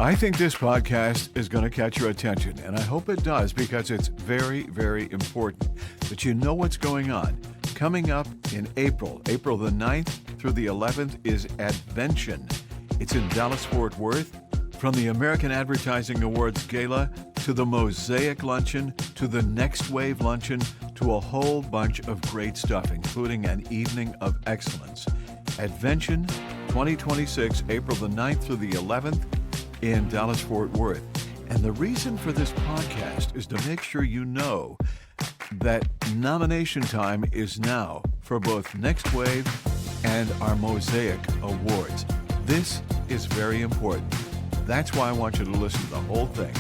I think this podcast is going to catch your attention, and I hope it does because it's very, very important that you know what's going on. Coming up in April the 9th through the 11th is Advent10n. It's in Dallas-Fort Worth. From the American Advertising Awards Gala to the Mosaic Luncheon to the Next Wave Luncheon to a whole bunch of great stuff, including an evening of excellence. Advent10n 2026, April the 9th through the 11th in Dallas-Fort Worth. And the reason for this podcast is to make sure you know that nomination time is now for both Next Wave and our Mosaic Awards. This is very important. That's why I want you to listen to the whole thing.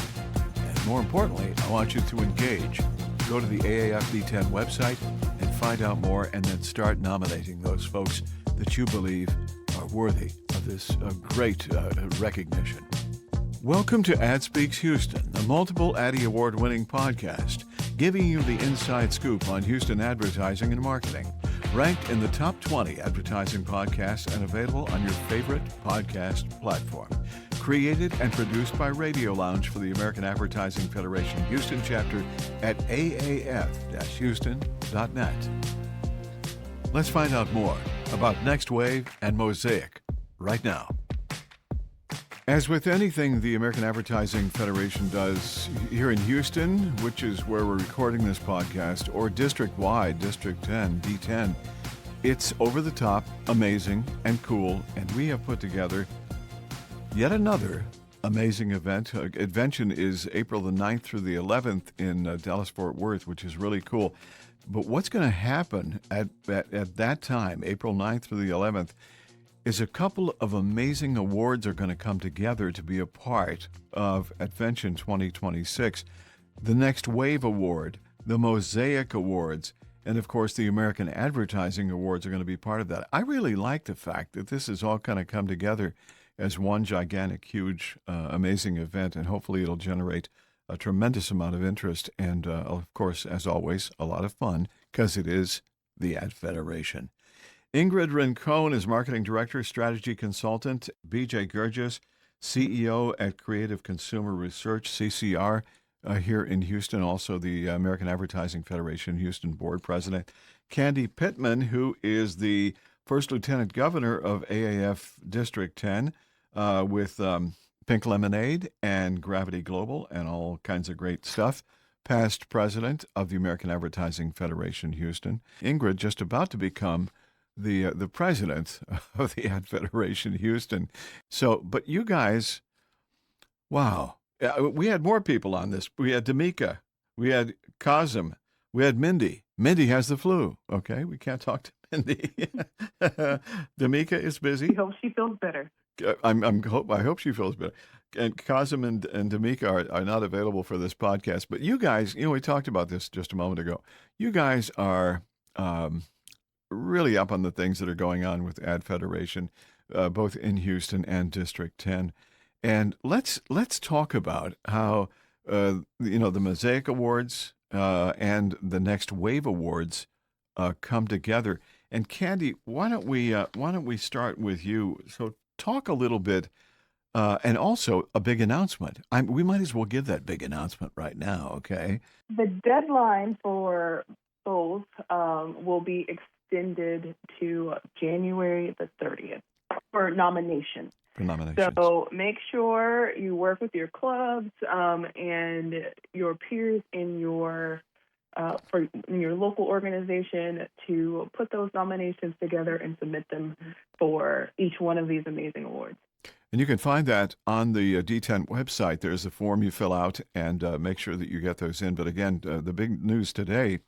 And more importantly, I want you to engage. Go to the AAF10n website and find out more, and then start nominating those folks that you believe are worthy of this great recognition. Welcome to Ad Speaks Houston, the multiple Addy Award-winning podcast, giving you the inside scoop on Houston advertising and marketing. Ranked in the top 20 advertising podcasts and available on your favorite podcast platform. Created and produced by Radio Lounge for the American Advertising Federation Houston chapter at AAF-Houston.net. Let's find out more about Next Wave and Mosaic right now. As with anything the American Advertising Federation does here in Houston, which is where we're recording this podcast, or district-wide, District 10, D10, it's over the top, amazing, and cool, and we have put together yet another amazing event. Advent10n is April the 9th through the 11th in Dallas-Fort Worth, which is really cool. But what's going to happen at that time, April 9th through the 11th, is a couple of amazing awards are going to come together to be a part of Advent10n 2026. The Next Wave Award, the Mosaic Awards, and of course the American Advertising Awards are going to be part of that. I really like the fact that this has all kind of come together as one gigantic, huge, amazing event, and hopefully it'll generate a tremendous amount of interest and, of course, as always, a lot of fun, because it is the Ad Federation. Ingrid Rincon is Marketing Director, Strategy Consultant. BJ Gurgis, CEO at Creative Consumer Research, CCR, here in Houston, also the American Advertising Federation Houston Board President. Candy Pittman, who is the First Lieutenant Governor of AAF District 10, with Pink Lemonade and Gravity Global and all kinds of great stuff. Past President of the American Advertising Federation Houston. Ingrid just about to become the president of the Ad Federation Houston. So, but you guys, wow. We had more people on this. We had D'Amica. We had Kazim. We had Mindy. Mindy has the flu. Okay, we can't talk to Mindy. D'Amica is busy. I hope she feels better. I hope she feels better. And Kazim and D'Amica are not available for this podcast. But you guys, we talked about this just a moment ago. You guys are really up on the things that are going on with Ad Federation, both in Houston and District 10. And let's talk about how the Mosaic Awards and the Next Wave Awards come together. And Candy, why don't we start with you? So talk a little bit, and also a big announcement. We might as well give that big announcement right now, okay? The deadline for both will be extended to January the 30th for nominations. So make sure you work with your clubs and your peers in your local organization to put those nominations together and submit them for each one of these amazing awards. And you can find that on the D10 website. There's a form you fill out, and make sure that you get those in. But again, the big news today,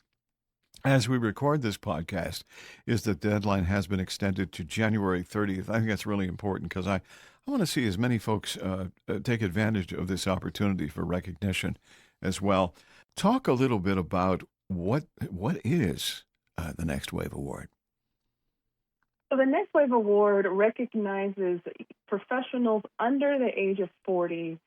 as we record this podcast, is that the deadline has been extended to January 30th. I think that's really important because I want to see as many folks take advantage of this opportunity for recognition as well. Talk a little bit about what is the Next Wave Award. So the Next Wave Award recognizes professionals under the age of 40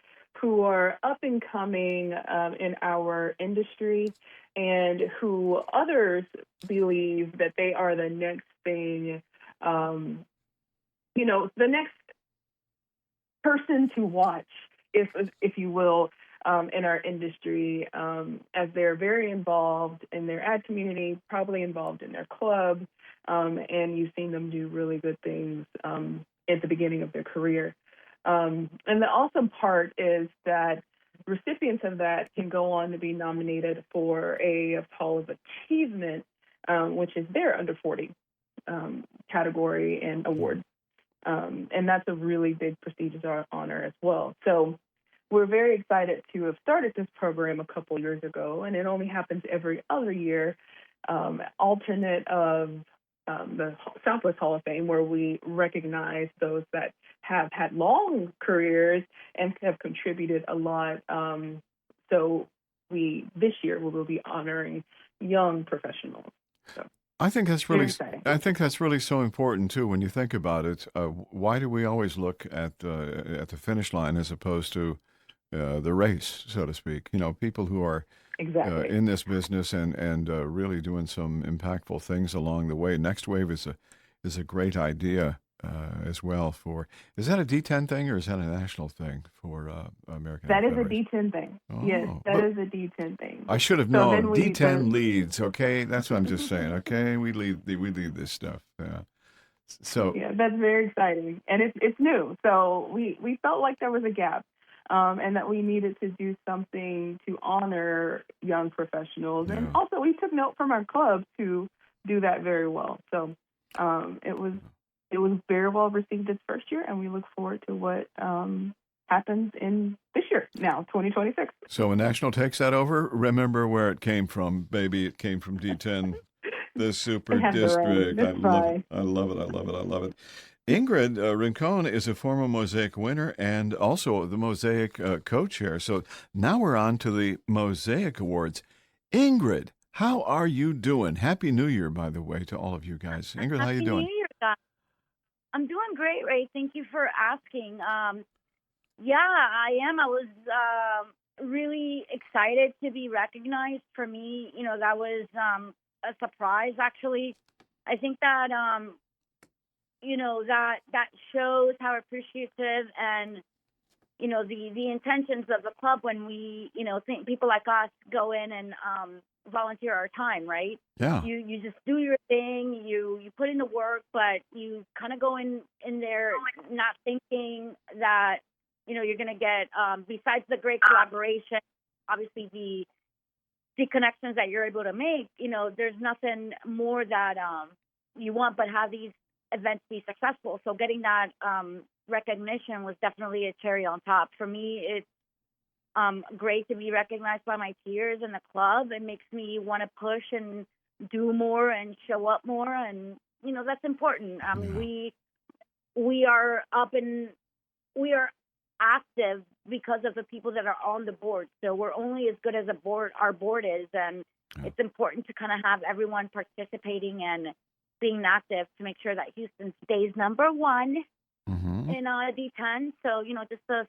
who are up and coming in our industry and who others believe that they are the next thing, the next person to watch if you will, in our industry, as they're very involved in their ad community, probably involved in their club, and you've seen them do really good things at the beginning of their career. And the awesome part is that recipients of that can go on to be nominated for AAF's Hall of Achievement, which is their under 40 category and award. And that's a really big prestigious honor as well. So we're very excited to have started this program a couple years ago, and it only happens every other year, alternate of the Southwest Hall of Fame, where we recognize those that have had long careers and have contributed a lot. So this year we will be honoring young professionals. So I think that's really so important too. When you think about it, why do we always look at the finish line as opposed to the race, so to speak? People who are in this business and really doing some impactful things along the way. Next Wave is a great idea as well. Is that a D10 thing or is that a national thing for American? That is a D10 thing. Oh, yes, that is a D10 thing. I should have known. D10 leads. Okay, that's what I'm just saying. Okay, we lead this stuff. Yeah. So yeah, that's very exciting, and it's new. So we felt like there was a gap. And that we needed to do something to honor young professionals. Yeah. And also we took note from our club to do that very well. So it was very well received this first year, and we look forward to what happens in this year, now, 2026. So when National takes that over, remember where it came from, baby. It came from D10, the super district. I love it. Ingrid Rincon is a former Mosaic winner and also the Mosaic co-chair. So now we're on to the Mosaic Awards. Ingrid, how are you doing? Happy New Year, by the way, to all of you guys. Ingrid, how you doing? Happy New Year, guys. I'm doing great, Ray. Thank you for asking. Yeah, I am. I was really excited to be recognized. For me, that was a surprise, actually. I think that that shows how appreciative and, the intentions of the club when we, think people like us go in and volunteer our time, right? Yeah. You just do your thing, you put in the work, but you kind of go in there not thinking that, you're going to get, besides the great collaboration, obviously the connections that you're able to make, there's nothing more that you want but have these events be successful. So getting that recognition was definitely a cherry on top. For me, it's great to be recognized by my peers in the club. It makes me want to push and do more and show up more, and that's important. We are we are active because of the people that are on the board. So we're only as good as our board is, and it's important to kind of have everyone participating and being active to make sure that Houston stays number one in D10. So just a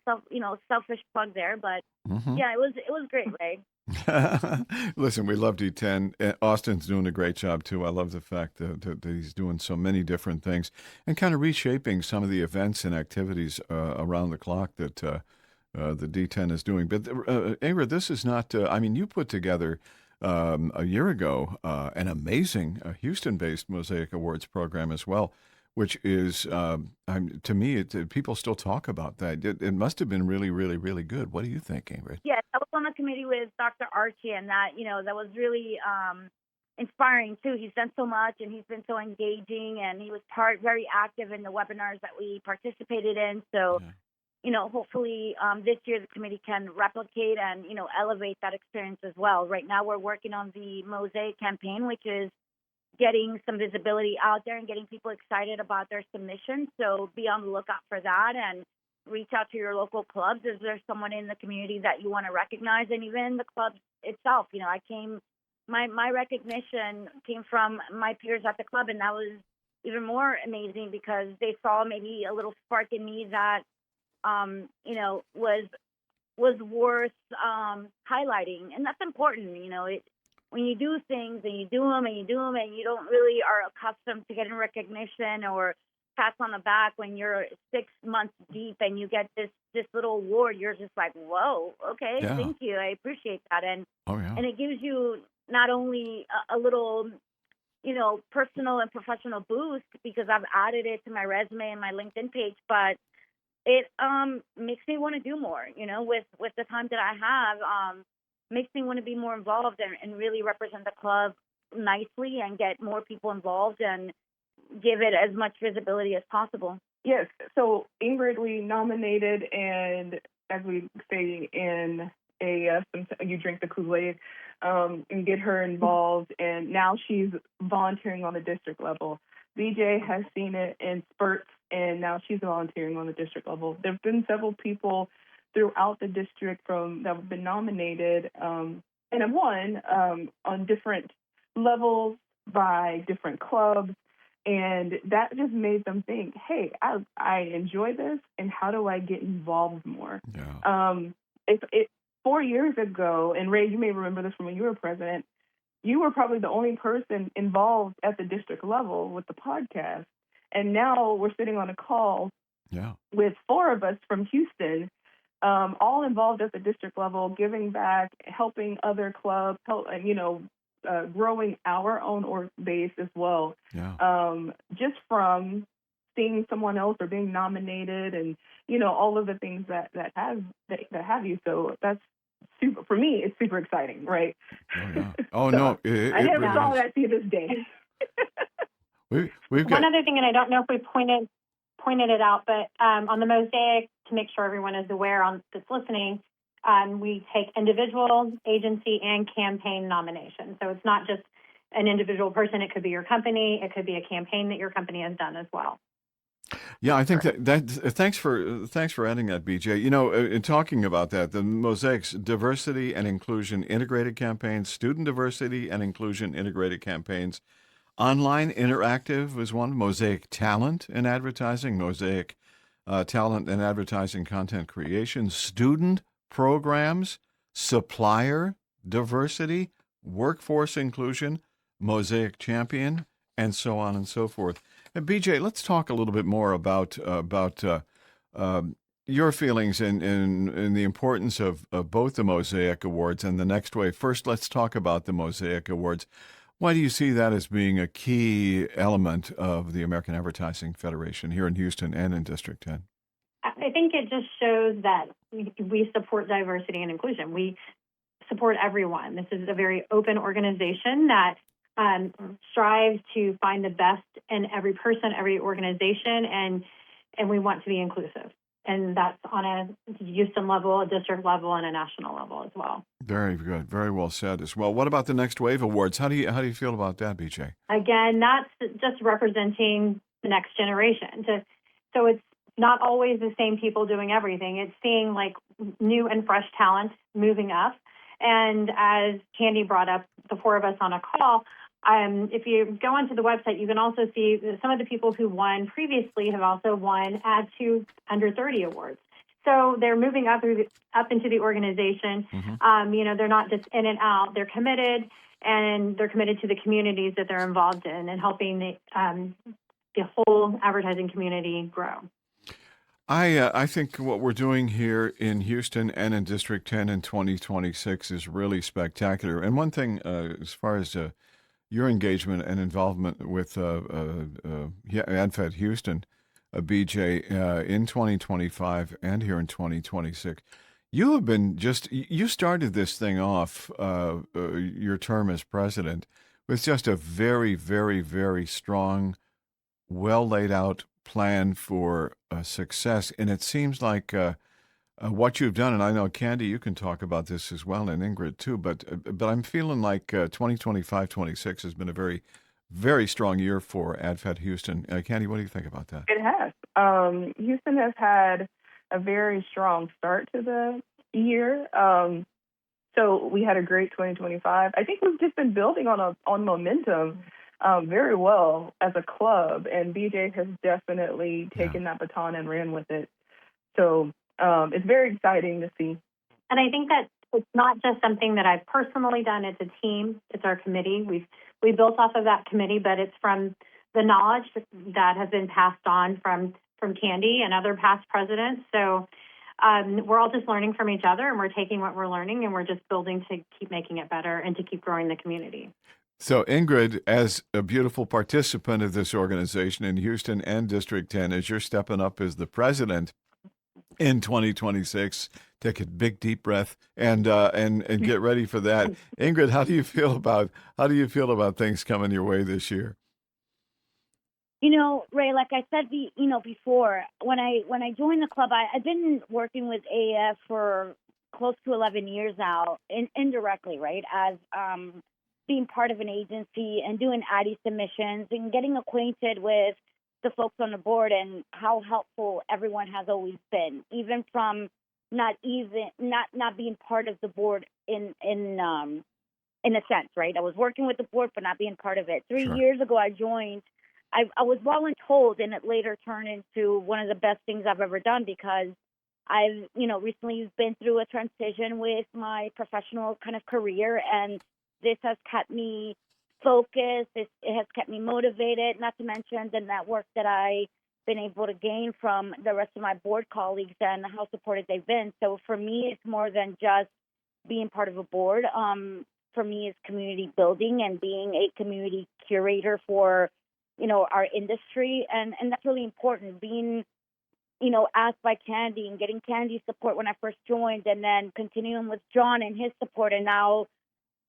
selfish plug there, but yeah, it was great, Ray. Listen, we love D10. Austin's doing a great job too. I love the fact that he's doing so many different things and kind of reshaping some of the events and activities around the clock that the D10 is doing. But Ingrid, this is not. You put together a year ago an amazing Houston-based Mosaic Awards program as well, which is, to me, people still talk about that. It must have been really, really, really good. What do you think, Ingrid? Yes, I was on the committee with Dr. Archie, and that was really inspiring too. He's done so much, and he's been so engaging, and he was very active in the webinars that we participated in. So. Yeah. Hopefully this year the committee can replicate and, elevate that experience as well. Right now we're working on the Mosaic campaign, which is getting some visibility out there and getting people excited about their submissions. So be on the lookout for that and reach out to your local clubs. Is there someone in the community that you want to recognize? And even the club itself, my recognition came from my peers at the club, and that was even more amazing because they saw maybe a little spark in me that was worth highlighting, and that's important. When you do things and you do them and you don't really are accustomed to getting recognition or pats on the back when you're 6 months deep and you get this little award. You're just like, whoa, okay, thank you. I appreciate that. And and it gives you not only a little, personal and professional boost because I've added it to my resume and my LinkedIn page, but it makes me want to do more, with the time that I have, makes me want to be more involved and really represent the club nicely and get more people involved and give it as much visibility as possible. Yes. So Ingrid, we nominated, and as we say in AAF, you drink the Kool-Aid, and get her involved. And now she's volunteering on the district level. BJ has seen it in spurts, and now she's volunteering on the district level. There have been several people throughout the district that have been nominated and have won on different levels by different clubs. And that just made them think, hey, I enjoy this, and how do I get involved more? Yeah. 4 years ago, and Ray, you may remember this from when you were president, you were probably the only person involved at the district level with the podcast. And now we're sitting on a call with 4 of us from Houston, all involved at the district level, giving back, helping other clubs, growing our own base as well. Yeah. Just from seeing someone else or being nominated, and all of the things that have you. So that's super. For me, it's super exciting, right? Oh yeah. Oh so, no, I never saw that to this day. We've got one other thing, and I don't know if we pointed it out, but on the Mosaic, to make sure everyone is aware that's listening. We take individual, agency, and campaign nominations. So it's not just an individual person. It could be your company. It could be a campaign that your company has done as well. Yeah, I think that thanks for adding that, BJ. In talking about that, the Mosaic's diversity and inclusion integrated campaigns, student diversity and inclusion integrated campaigns, online interactive was one, Mosaic talent in advertising, Mosaic talent and advertising content creation, student programs, supplier diversity, workforce inclusion, Mosaic champion, and so on and so forth. And BJ, let's talk a little bit more about your feelings in the importance of both the Mosaic Awards and the Next Wave. First, let's talk about the Mosaic Awards. Why do you see that as being a key element of the American Advertising Federation here in Houston and in District 10? I think it just shows that we support diversity and inclusion. We support everyone. This is a very open organization that strives to find the best in every person, every organization, and we want to be inclusive. And that's on a Houston level, a district level, and a national level as well. Very good. Very well said as well. What about the Next Wave Awards? How do you feel about that, BJ? Again, that's just representing the next generation. So it's not always the same people doing everything. It's seeing like new and fresh talent moving up. And as Candy brought up, the 4 of us on a call, if you go onto the website, you can also see that some of the people who won previously have also won Add to Under 30 awards. So they're moving up into the organization. Mm-hmm. They're not just in and out. They're committed, and they're committed to the communities that they're involved in and helping the whole advertising community grow. I think what we're doing here in Houston and in District 10 in 2026 is really spectacular. And one thing, as far as your engagement and involvement with AdFed Houston, BJ, in 2025 and here in 2026, you have been you started this thing off, your term as president, with just a very, very, very strong, well laid out plan for success. And it seems like what you've done, and I know, Candy, you can talk about this as well, and Ingrid too, but I'm feeling like 2025-26 has been a very, very strong year for AdFed Houston. Candy, what do you think about that? It has. Houston has had a very strong start to the year. So we had a great 2025. I think we've just been building on momentum very well as a club, and BJ has definitely taken that baton and ran with it. So it's very exciting to see. And I think that it's not just something that I've personally done. It's a team. It's our committee. We built off of that committee, but it's from the knowledge that has been passed on from Candy and other past presidents. So we're all just learning from each other, and we're taking what we're learning, and we're just building to keep making it better and to keep growing the community. So, Ingrid, as a beautiful participant of this organization in Houston and District 10, as you're stepping up as the president in 2026, take a big deep breath and get ready for that. Ingrid, how do you feel about things coming your way this year? Ray, like I said, before, when I joined the club, I've been working with AAF for close to 11 years now, indirectly, right, as being part of an agency and doing ADDIE submissions and getting acquainted with the folks on the board and how helpful everyone has always been, even from not being part of the board in a sense, right? I was working with the board, but not being part of it. 3 Sure. years ago, I joined. I was voluntold, and it later turned into one of the best things I've ever done because I've, recently been through a transition with my professional kind of career, and this has kept me focused. It has kept me motivated, not to mention the network that I've been able to gain from the rest of my board colleagues and how supportive they've been. So for me, it's more than just being part of a board. For me, it's community building and being a community curator for our industry. And that's really important. Being, asked by Candy and getting Candy's support when I first joined, and then continuing with John and his support, and now,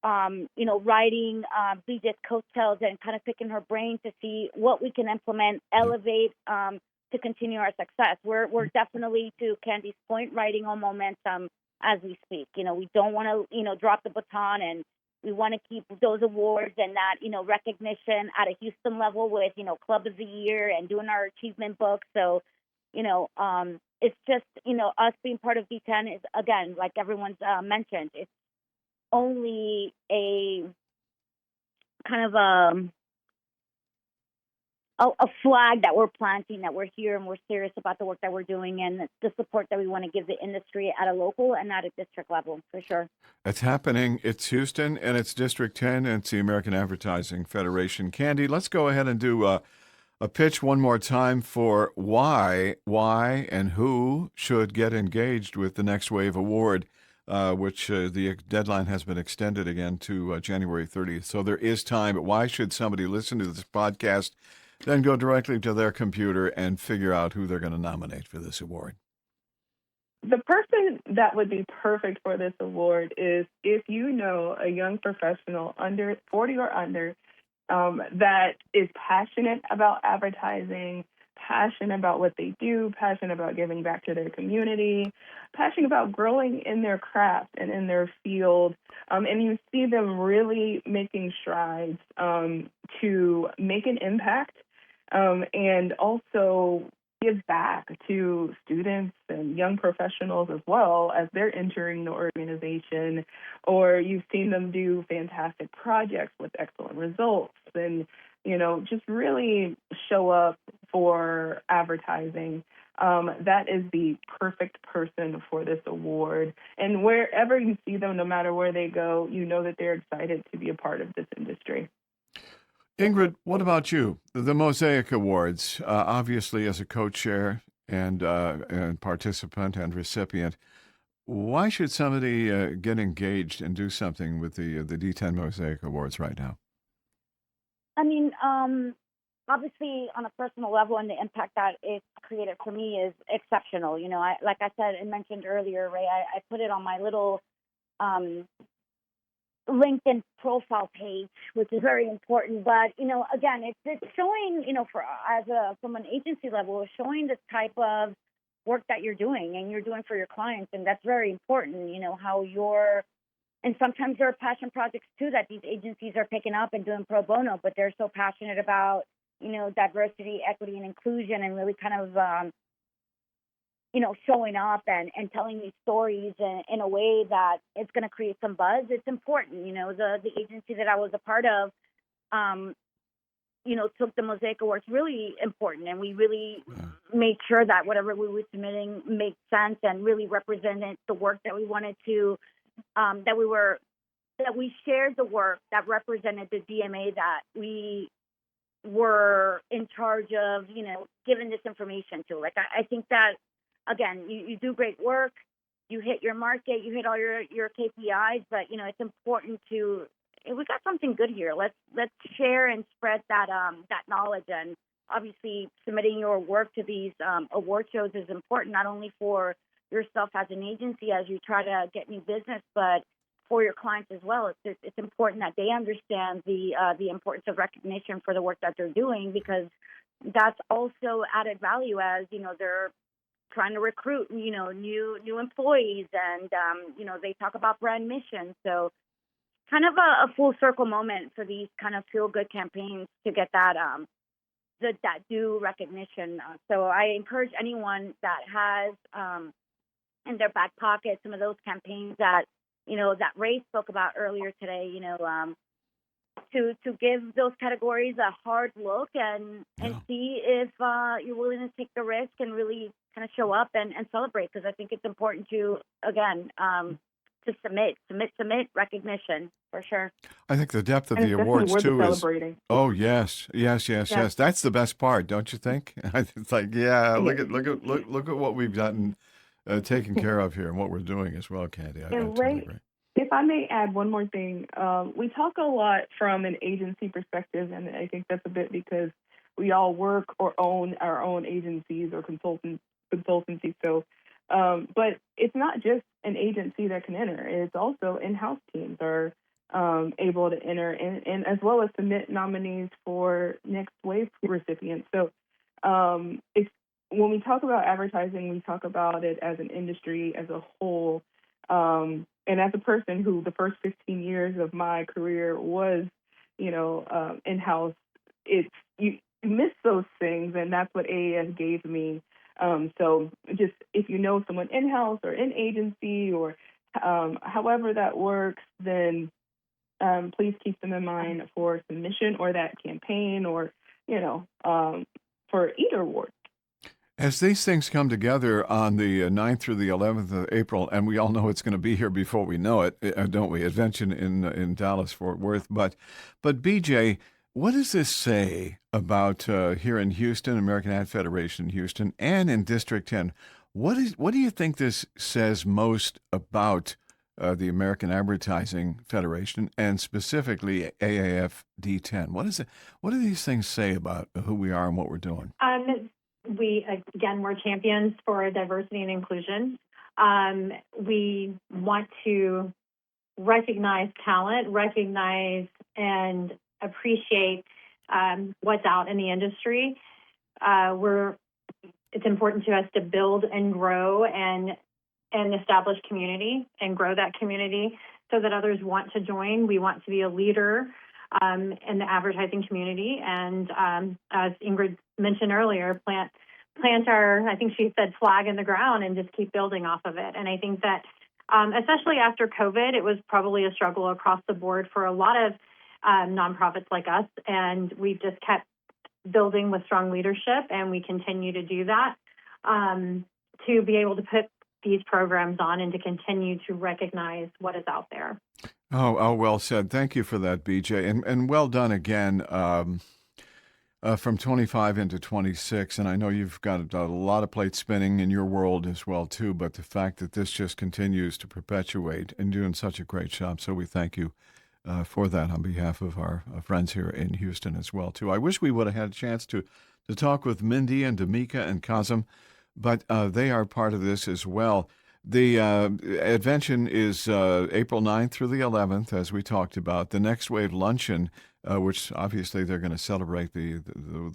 riding BJ's coattails and kind of picking her brain to see what we can implement, elevate, to continue our success. We're definitely, to Candy's point, riding on momentum as we speak. We don't want to, drop the baton, and we want to keep those awards and that, recognition at a Houston level with, Club of the Year and doing our achievement book. So, it's just, us being part of D10 is, again, like everyone's mentioned, it's only a kind of a flag that we're planting, that we're here and we're serious about the work that we're doing and the support that we want to give the industry at a local and at a district level, for sure. It's happening. It's Houston, and it's District 10, and it's the American Advertising Federation. Candy, let's go ahead and do a pitch one more time for why, and who should get engaged with the Next Wave Award, which the deadline has been extended again to January 30th. So there is time, but why should somebody listen to this podcast, then go directly to their computer and figure out who they're going to nominate for this award? The person that would be perfect for this award is if you know a young professional under 40 or under that is passionate about advertising, passionate about what they do, passionate about giving back to their community, passionate about growing in their craft and in their field, and you see them really making strides to make an impact and also give back to students and young professionals as well as they're entering the organization, or you've seen them do fantastic projects with excellent results and, just really show up for advertising. That is the perfect person for this award. And wherever you see them, no matter where they go, you know that they're excited to be a part of this industry. Ingrid, what about you? The Mosaic Awards, obviously as a co-chair and participant and recipient, why should somebody get engaged and do something with the D10 Mosaic Awards right now? I mean, obviously on a personal level, and the impact that it's created for me is exceptional. Like I said and mentioned earlier, Ray, I put it on my little LinkedIn profile page, which is very important. But, again, it's showing, from an agency level, it's showing the type of work that you're doing and you're doing for your clients. And that's very important, and sometimes there are passion projects too that these agencies are picking up and doing pro bono, but they're so passionate about, diversity, equity, and inclusion, and really kind of, showing up and telling these stories in a way that it's going to create some buzz. It's important. The agency that I was a part of, took the Mosaic Awards really important. And we really made sure that whatever we were submitting made sense and really represented the work that we wanted to, that we shared the work that represented the DMA that we were in charge of, giving this information to. Like, I think that, again, you do great work, you hit your market, you hit all your KPIs, but, it's important to, we got something good here. Let's share and spread that knowledge. And obviously submitting your work to these award shows is important, not only for yourself as an agency as you try to get new business, but for your clients as well. It's important that they understand the importance of recognition for the work that they're doing, because that's also added value as, they're trying to recruit, new employees, and, they talk about brand mission. So kind of a full circle moment for these kind of feel good campaigns to get that that due recognition. So I encourage anyone that has in their back pocket some of those campaigns that that Ray spoke about earlier today, to give those categories a hard look and see if you're willing to take the risk and really kind of show up and celebrate, because I think it's important to, again, to submit recognition for sure. I think the depth of the awards too is. Oh yes. That's the best part, don't you think? It's like, look at what we've gotten taken care of here and what we're doing as well, Candy. And Ray, if I may add one more thing, we talk a lot from an agency perspective, and I think that's a bit because we all work or own our own agencies or consultancies. So, but it's not just an agency that can enter; it's also in-house teams are able to enter, and as well as submit nominees for Next Wave recipients. So, when we talk about advertising, we talk about it as an industry as a whole. And as a person who the first 15 years of my career was, in-house, you miss those things, and that's what AAF gave me. So just if you know someone in-house or in agency or however that works, then please keep them in mind for submission or that campaign or, for either award. As these things come together on the 9th through the 11th of April, and we all know it's going to be here before we know it, don't we? Advent10n in Dallas, Fort Worth. But BJ, what does this say about here in Houston, American Ad Federation in Houston, and in District 10? What do you think this says most about the American Advertising Federation and specifically AAF10n? What do these things say about who we are and what we're doing? We're champions for diversity and inclusion. We want to recognize talent, recognize and appreciate what's out in the industry. It's important to us to build and grow and establish community and grow that community so that others want to join. We want to be a leader in the advertising community, and as Ingrid mentioned earlier, plant our, I think she said, flag in the ground and just keep building off of it. And I think that especially after COVID, it was probably a struggle across the board for a lot of nonprofits like us, and we just kept building with strong leadership, and we continue to do that to be able to put these programs on and to continue to recognize what is out there. Oh, well said. Thank you for that, BJ. And well done again from 25 into 26. And I know you've got a lot of plates spinning in your world as well, too. But the fact that this just continues to perpetuate and doing such a great job. So we thank you for that on behalf of our friends here in Houston as well, too. I wish we would have had a chance to talk with Mindy and Damika and Kazem, but they are part of this as well. The Advent10n is April 9th through the 11th, as we talked about. The Next Wave Luncheon, which obviously they're going to celebrate the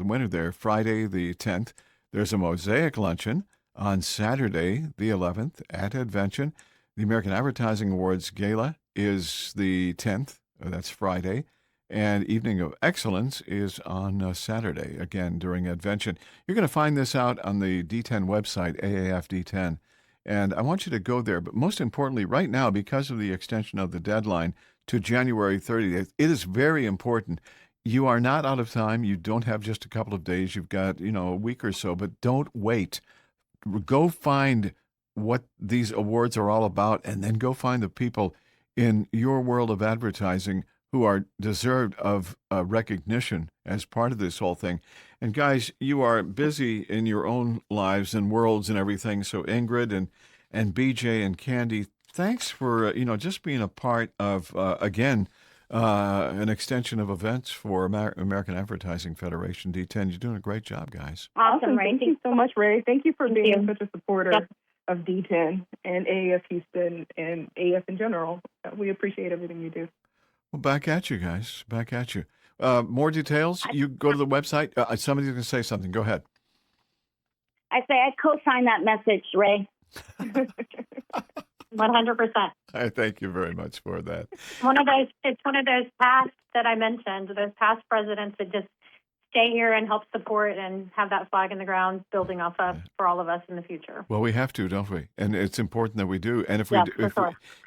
winner there, Friday the 10th. There's a Mosaic Luncheon on Saturday the 11th at Advent10n. The American Advertising Awards Gala is the 10th. That's Friday. And Evening of Excellence is on Saturday, again, during Advent10n. You're going to find this out on the D10 website, AAF-D10. And I want you to go there. But most importantly, right now, because of the extension of the deadline to January 30th, it is very important. You are not out of time. You don't have just a couple of days. You've got, a week or so. But don't wait. Go find what these awards are all about, and then go find the people in your world of advertising who are deserved of recognition as part of this whole thing. And guys, you are busy in your own lives and worlds and everything. So Ingrid and BJ and Candy, thanks for just being a part of again an extension of events for American Advertising Federation D10. You're doing a great job, guys. Awesome. Thank you so much, Ray. Thank you for being such a supporter of D10 and AAF Houston and AAF in general. We appreciate everything you do. Well, back at you guys. Back at you. More details, you go to the website. Somebody's going to say something. Go ahead. I say I co-sign that message, Ray. 100%. I thank you very much for that. It's one of those past that I mentioned, those past presidents that just stay here and help support and have that flag in the ground building off us for all of us in the future. Well, we have to, don't we? And it's important that we do. And if we,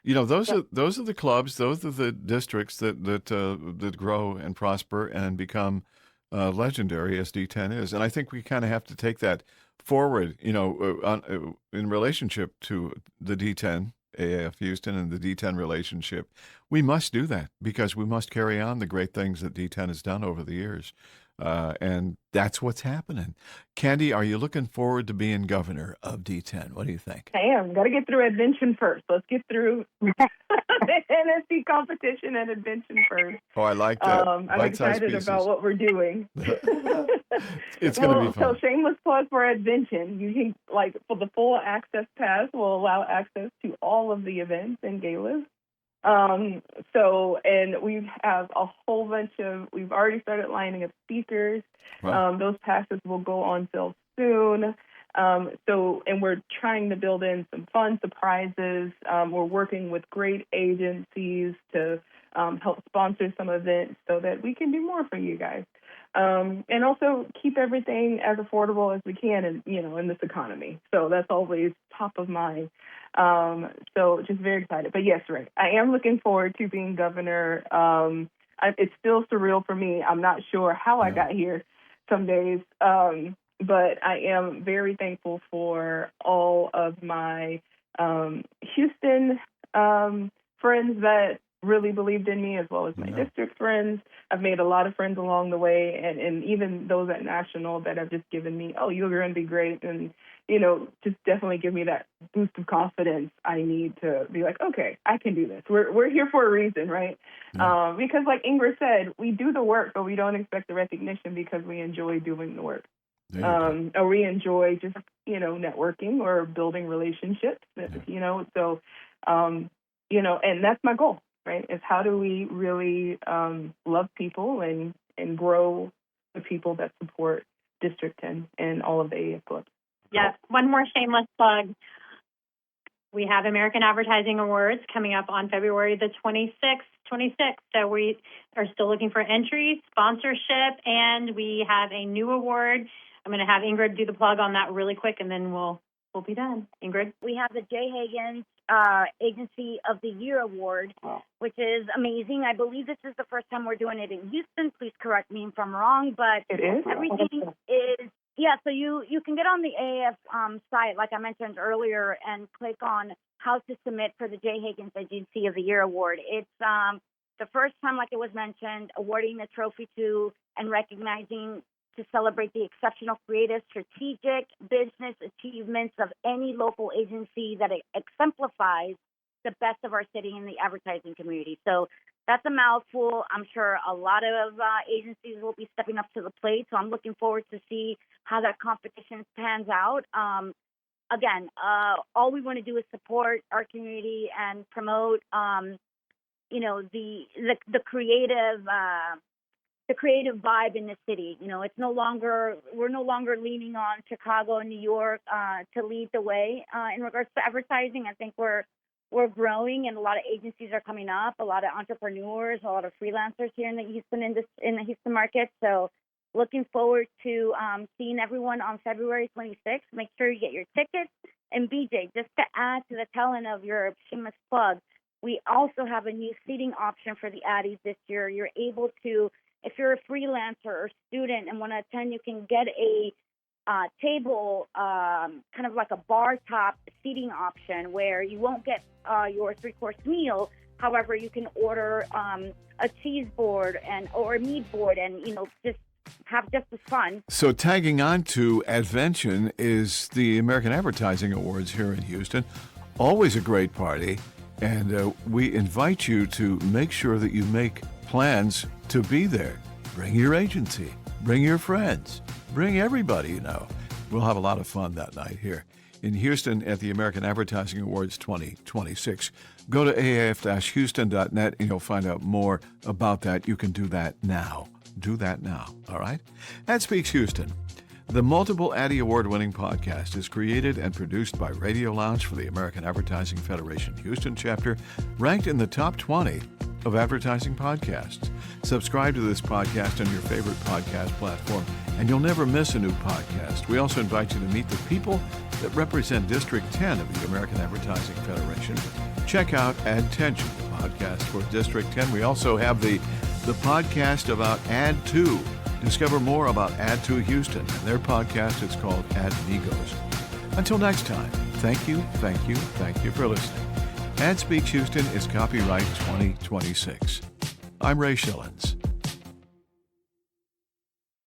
those are the clubs, those are the districts that grow and prosper and become legendary as D10 is. And I think we kind of have to take that forward, in relationship to the D10, AAF Houston, and the D10 relationship. We must do that because we must carry on the great things that D10 has done over the years. And that's what's happening. Candy, are you looking forward to being governor of D10? What do you think? I am. Got to get through Advent10n first. Let's get through the NSC competition and Advent10n first. Oh, I like that. I'm excited about what we're doing. It's going to be fun. So shameless plug for Advent10n. You can, for the full access pass will allow access to all of the events and galas. And we have a whole bunch we've already started lining up speakers. Wow. Those passes will go on sale soon. And we're trying to build in some fun surprises. We're working with great agencies to help sponsor some events so that we can do more for you guys. And also keep everything as affordable as we can in this economy. So that's always top of mind. So just very excited. But yes, Ray, I am looking forward to being governor. It's still surreal for me. I'm not sure how I got here some days. But I am very thankful for all of my Houston friends that really believed in me, as well as my district friends. I've made a lot of friends along the way, and even those at National that have just given me, oh, you're going to be great, and, just definitely give me that boost of confidence I need to be like, okay, I can do this. We're here for a reason, right? Yeah. Because like Ingrid said, we do the work, but we don't expect the recognition because we enjoy doing the work. Or we enjoy just, networking or building relationships, so, and that's my goal. Right? Is how do we really love people and grow the people that support District 10 and all of the AAF clubs? Yes. One more shameless plug. We have American Advertising Awards coming up on February the 26th. So we are still looking for entries, sponsorship, and we have a new award. I'm going to have Ingrid do the plug on that really quick, and then we'll be done. Ingrid? We have the Jay Hagen Agency of the Year Award, which is amazing. I believe this is the first time we're doing it in Houston. Please correct me if I'm wrong, but it is. Everything is, so you can get on the AAF site, like I mentioned earlier, and click on how to submit for the Jay Hagen Agency of the Year Award. It's the first time, like it was mentioned, awarding the trophy to and recognizing to celebrate the exceptional creative, strategic business achievements of any local agency that exemplifies the best of our city in the advertising community. So that's a mouthful. I'm sure a lot of agencies will be stepping up to the plate. So I'm looking forward to see how that competition pans out. Again, all we want to do is support our community and promote, the creative. The creative vibe in the city. We're no longer leaning on Chicago and New York to lead the way in regards to advertising. I think we're growing, and a lot of agencies are coming up, a lot of entrepreneurs, a lot of freelancers here in the Houston market. So, looking forward to seeing everyone on February 26th. Make sure you get your tickets. And BJ, just to add to the telling of your shameless plug, we also have a new seating option for the Addies this year. You're able to, if you're a freelancer or student and want to attend, you can get a table, kind of like a bar top seating option where you won't get your 3-course meal, However, you can order a cheese board or a meat board, and just have just as fun. So tagging on to Advent10n is the American Advertising Awards here in Houston. Always a great party, and we invite you to make sure that you make plans to be there. Bring your agency, bring your friends, bring everybody you know. We'll have a lot of fun that night here in Houston at the American Advertising Awards 2026. Go to AAF-Houston.net and you'll find out more about that. You can do that now. Do that now, all right? Ad Speaks Houston. The multiple Addy Award-winning podcast is created and produced by Radio Lounge for the American Advertising Federation Houston chapter, ranked in the top 20 of advertising podcasts. Subscribe to this podcast on your favorite podcast platform, and you'll never miss a new podcast. We also invite you to meet the people that represent District 10 of the American Advertising Federation. Check out Advent10n, the podcast for District 10. We also have the podcast about Ad2. Discover more about Ad2 Houston and their podcast. It's called Ad Amigos. Until next time, thank you for listening. Ad Speaks Houston is copyright 2026. I'm Ray Schillens.